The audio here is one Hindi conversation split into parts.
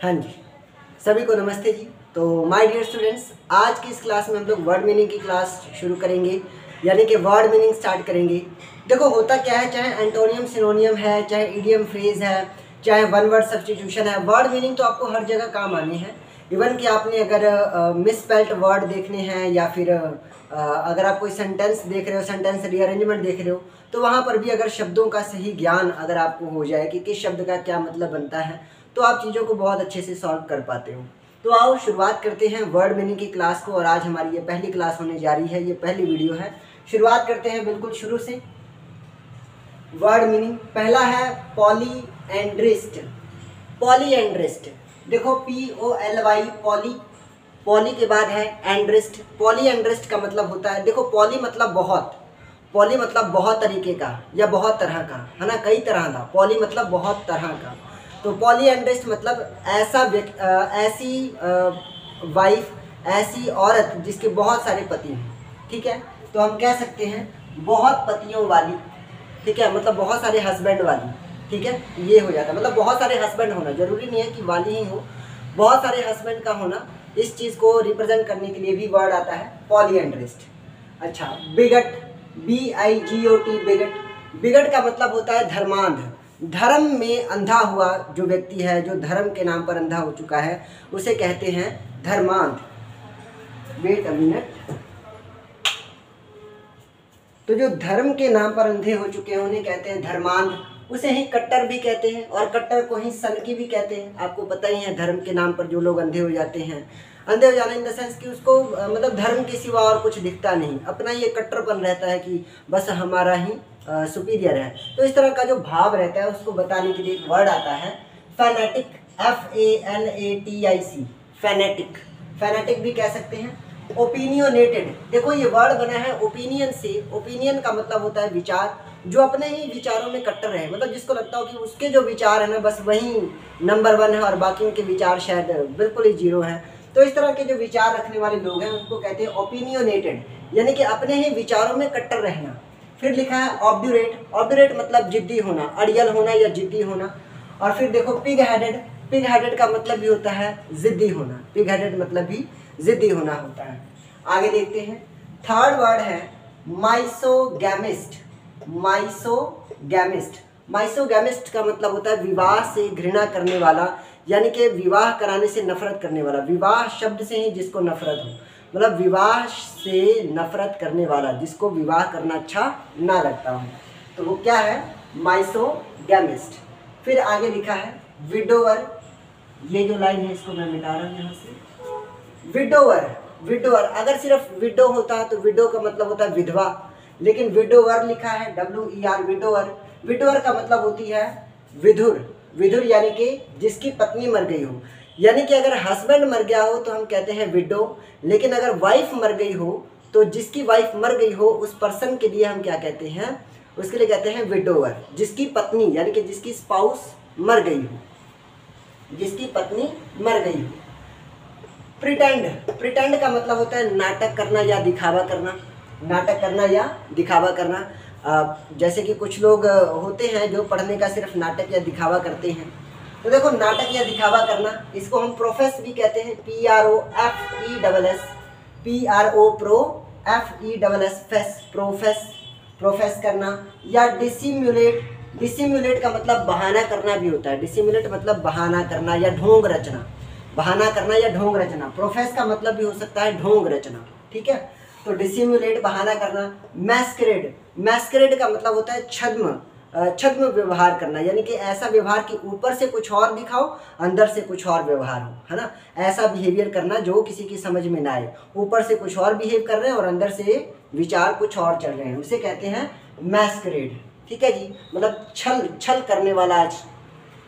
हाँ जी, सभी को नमस्ते जी। तो माय डियर स्टूडेंट्स, आज की इस क्लास में हम लोग वर्ड मीनिंग की क्लास शुरू करेंगे, यानी कि वर्ड मीनिंग स्टार्ट करेंगे। देखो होता क्या है, चाहे एंटोनियम सिनोनियम है, चाहे इडियम फ्रेज है, चाहे वन वर्ड सब्स्टिट्यूशन है, वर्ड मीनिंग तो आपको हर जगह काम आने हैं। इवन कि आपने अगर मिसस्पेल्ट वर्ड देखने हैं या फिर अगर आप कोई सेंटेंस देख रहे हो, सेंटेंस रीअरेंजमेंट देख रहे हो, तो वहाँ पर भी अगर शब्दों का सही ज्ञान अगर आपको हो जाए कि किस शब्द का क्या मतलब बनता है, तो आप चीज़ों को बहुत अच्छे से सॉल्व कर पाते हो। तो आओ शुरुआत करते हैं वर्ड मीनिंग की क्लास को। और आज हमारी ये पहली क्लास होने जा रही है, ये पहली वीडियो है। शुरुआत करते हैं बिल्कुल शुरू से। वर्ड मीनिंग पहला है पॉलीएंड्रिस्ट। पॉलीएंड्रिस्ट, देखो POLY, पॉली, पॉली के बाद है एंड्रिस्ट। पॉलीएंड्रिस्ट का मतलब होता है, देखो पॉली मतलब बहुत, पॉली मतलब बहुत तरीके का या बहुत तरह का, है ना, कई तरह का। पॉली मतलब बहुत तरह का। तो पॉलीएंड्रिस्ट मतलब ऐसी वाइफ, ऐसी औरत जिसके बहुत सारे पति हैं, ठीक है। तो हम कह सकते हैं बहुत पतियों वाली, ठीक है, मतलब बहुत सारे हस्बैंड वाली, ठीक है, ये हो जाता है। मतलब बहुत सारे हस्बैंड होना, जरूरी नहीं है कि वाली ही हो, बहुत सारे हस्बैंड का होना, इस चीज़ को रिप्रेजेंट करने के लिए भी वर्ड आता है पॉलीएंड्रिस्ट। अच्छा, बिगट, BIGOT, बिगट। बिगट का मतलब होता है धर्मांध, धर्म में अंधा हुआ जो व्यक्ति है, जो धर्म के नाम पर अंधा हो चुका है, उसे कहते हैं धर्मांध। Wait a minute. तो जो धर्म के नाम पर अंधे हो चुके हैं उन्हें कहते हैं धर्मांध। उसे ही कट्टर भी कहते हैं, और कट्टर को ही सनकी भी कहते हैं। आपको पता ही है, धर्म के नाम पर जो लोग अंधे हो जाते हैं, अंधे हो जाना इन द सेंस कि उसको मतलब धर्म के सिवा और कुछ दिखता नहीं, अपना ये कट्टरपन रहता है कि बस हमारा ही सुपीरियर है। तो इस तरह का जो भाव रहता है उसको बताने के लिए एक वर्ड आता है फैनेटिक, FANATIC, फैनेटिक। फैनेटिक भी कह सकते हैं। ओपिनियनेटेड, देखो ये वर्ड बना है ओपिनियन से। ओपिनियन का मतलब होता है विचार, जो अपने ही विचारों में कट्टर है, मतलब जिसको लगता हो कि उसके जो विचार है ना बस वही नंबर 1 है और बाकियों के विचार शायद बिल्कुल ही जीरो हैं। तो इस तरह के जो विचार रखने वाले लोग हैं उनको कहते हैं ओपिनियनेटेड, यानी कि अपने ही विचारों में कट्टर रहना। फिर लिखा है ऑब्ड्यूरेट। ऑब्ड्यूरेट मतलब जिद्दी होना, अड़ियल होना या जिद्दी होना। और फिर देखो पिग हेडेड। पिग हेडेड का मतलब भी होता है जिद्दी होना। पिग हेडेड मतलब भी जिद्दी होना होता है। आगे देखते हैं, थर्ड वर्ड है माइसोगैमिस्ट। माइसोगैमिस्ट, माइसोगैमिस्ट का मतलब होता है विवाह से घृणा करने वाला, यानी कि विवाह कराने से नफरत करने वाला। विवाह शब्द से ही जिसको नफरत हो, मतलब विवाह से नफरत करने वाला, जिसको विवाह करना अच्छा ना लगता हो, तो वो क्या है, माइसोगैमिस्ट। फिर आगे लिखा है विडोवर। ये जो लाइन है इसको मैं मिटा रहा हूँ यहाँ से। विडोवर, विडोवर, अगर सिर्फ विडो होता तो विडो का मतलब होता है विधवा, लेकिन विडोवर लिखा है WER, विडोवर। विडोवर का मतलब होती है विधुर। विधुर यानी कि जिसकी पत्नी मर गई हो, यानी कि अगर हस्बैंड मर गया हो तो हम कहते हैं विडो, लेकिन अगर वाइफ मर गई हो, तो जिसकी वाइफ मर गई हो उस पर्सन के लिए हम क्या कहते हैं, उसके लिए कहते हैं विडोवर। जिसकी पत्नी यानी कि जिसकी स्पाउस मर गई हो, जिसकी पत्नी मर गई हो। प्रिटेंड, प्रिटेंड का मतलब होता है नाटक करना या दिखावा करना। नाटक करना या दिखावा करना। जैसे कि कुछ लोग होते हैं जो पढ़ने का सिर्फ नाटक या दिखावा करते हैं। तो देखो नाटक या दिखावा करना, इसको हम प्रोफेस भी कहते हैं। PROFESS, फेस, प्रोफेस, प्रोफेस करना। या डिसिम्युलेट, डिसिम्युलेट का मतलब बहाना करना भी होता है। डिसिम्युलेट मतलब बहाना करना या ढोंग रचना, बहाना करना या ढोंग रचना। प्रोफेस का मतलब भी हो सकता है ढोंग रचना, ठीक है। तो डिसिम्युलेट बहाना करना। मैस्करेड, मैस्करेड का मतलब होता है छद्म, छद्म व्यवहार करना, यानी कि ऐसा व्यवहार कि ऊपर से कुछ और दिखाओ, अंदर से कुछ और व्यवहार हो, है ना। ऐसा बिहेवियर करना जो किसी की समझ में ना आए, ऊपर से कुछ और बिहेव कर रहे हैं और अंदर से विचार कुछ और चल रहे हैं, उसे कहते हैं मैस्करेड, ठीक है जी। मतलब छल करने वाला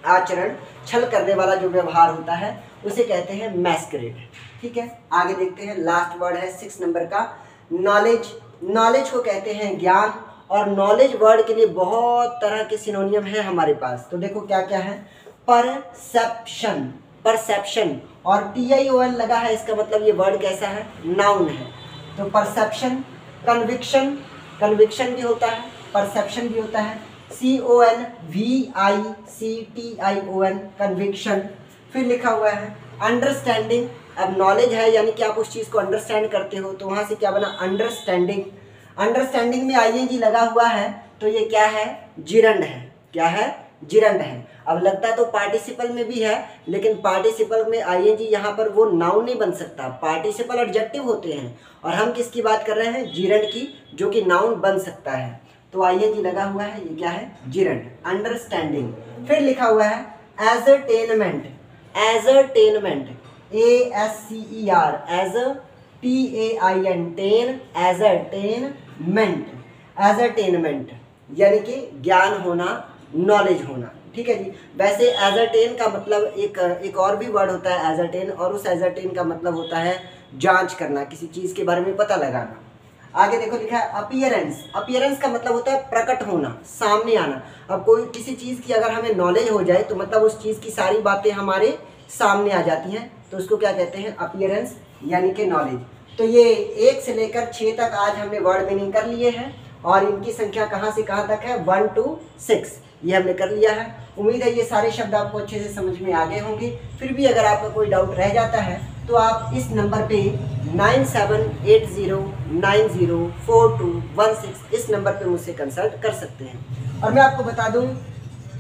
आचरण, छल करने वाला जो व्यवहार होता है उसे कहते हैं मैस्करेड, ठीक है। आगे देखते हैं, लास्ट वर्ड है 6 नंबर का नॉलेज। नॉलेज को कहते हैं ज्ञान, और नॉलेज वर्ड के लिए बहुत तरह के सिनोनियम है हमारे पास। तो देखो क्या क्या है, परसेप्शन, परसेप्शन, और TION लगा है, इसका मतलब ये वर्ड कैसा है, नाउन है। तो परसेप्शन। कन्विक्शन, कन्विक्शन भी होता है, परसेप्शन भी होता है। CONVICTION, conviction. फिर लिखा हुआ है अंडरस्टैंडिंग। अब नॉलेज है यानी कि आप उस चीज़ को अंडरस्टैंड करते हो, तो वहाँ से क्या बना अंडरस्टैंडिंग। अंडरस्टैंडिंग में आईएनजी लगा हुआ है तो ये क्या है, जिरंड है। क्या है, जिरंड है। अब लगता तो पार्टिसिपल में भी है, लेकिन पार्टिसिपल में आईएनजी यहाँ पर वो नाउन नहीं बन सकता। पार्टिसिपल एडजेक्टिव होते हैं और हम किसकी बात कर रहे हैं, जिरंड की, जो कि नाउन बन सकता है। तो आईएनजी लगा हुआ है, ये क्या है, जिरंड, अंडरस्टैंडिंग। फिर लिखा हुआ है एजरटेनमेंट। एजरटेनमेंट, ASCER, TAIN, टेन, एजरटेनमेंट। एजरटेनमेंट यानी कि ज्ञान होना, नॉलेज होना। ठीक है जी। वैसे एजरटेन का मतलब एक और भी वर्ड होता है एजरटेन, और उस एजरटेन का मतलब होता है जांच करना, किसी चीज़ के बारे में पता लगाना। आगे देखो लिखा है अपीयरेंस। अपीयरेंस का मतलब होता है प्रकट होना, सामने आना। अब कोई किसी चीज़ की अगर हमें नॉलेज हो जाए तो मतलब उस चीज़ की सारी बातें हमारे सामने आ जाती हैं, तो उसको क्या कहते हैं, अपीयरेंस यानी कि नॉलेज। तो ये 1 से लेकर 6 तक आज हमने वर्ड मीनिंग कर लिए हैं, और इनकी संख्या कहाँ से कहाँ तक है, 1 to 6, ये हमने कर लिया है। उम्मीद है ये सारे शब्द आपको अच्छे से समझ में आ गए होंगे। फिर भी अगर आपका कोई डाउट रह जाता है तो आप इस नंबर पे 9780904216 इस नंबर पे मुझसे कंसल्ट कर सकते हैं। और मैं आपको बता दूं,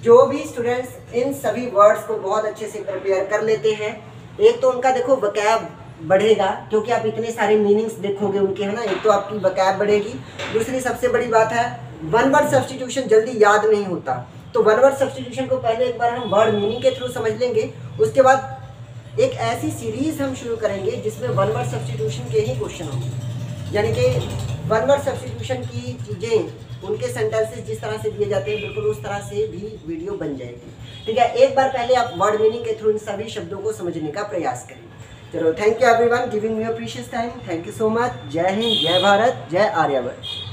जो भी स्टूडेंट्स इन सभी वर्ड्स को बहुत अच्छे से प्रिपेयर कर लेते हैं, एक तो उनका देखो वोकैब बढ़ेगा, क्योंकि आप इतने सारे मीनिंग्स देखोगे उनके, है ना। एक तो आपकी वोकैब बढ़ेगी, दूसरी सबसे बड़ी बात है वन वर्ड सब्स्टिट्यूशन जल्दी याद नहीं होता। तो वन वर्ड सब्स्टिट्यूशन को पहले एक बार हम वर्ड मीनिंग के थ्रू समझ लेंगे, उसके बाद एक ऐसी सीरीज हम शुरू करेंगे जिसमें वन वर्ड सब्स्टिट्यूशन के ही क्वेश्चन होंगे, यानी कि वन वर्ड सब्स्टिट्यूशन की चीज़ें, उनके सेंटेंसेस जिस तरह से दिए जाते हैं बिल्कुल उस तरह से भी वीडियो बन जाएगी। ठीक है, एक बार पहले आप वर्ड मीनिंग के थ्रू इन सभी शब्दों को समझने का प्रयास करें। चलो, thank you everyone giving me your precious time. Thank you so much. जय हिंद, जय भारत, जय आर्यभट्ट।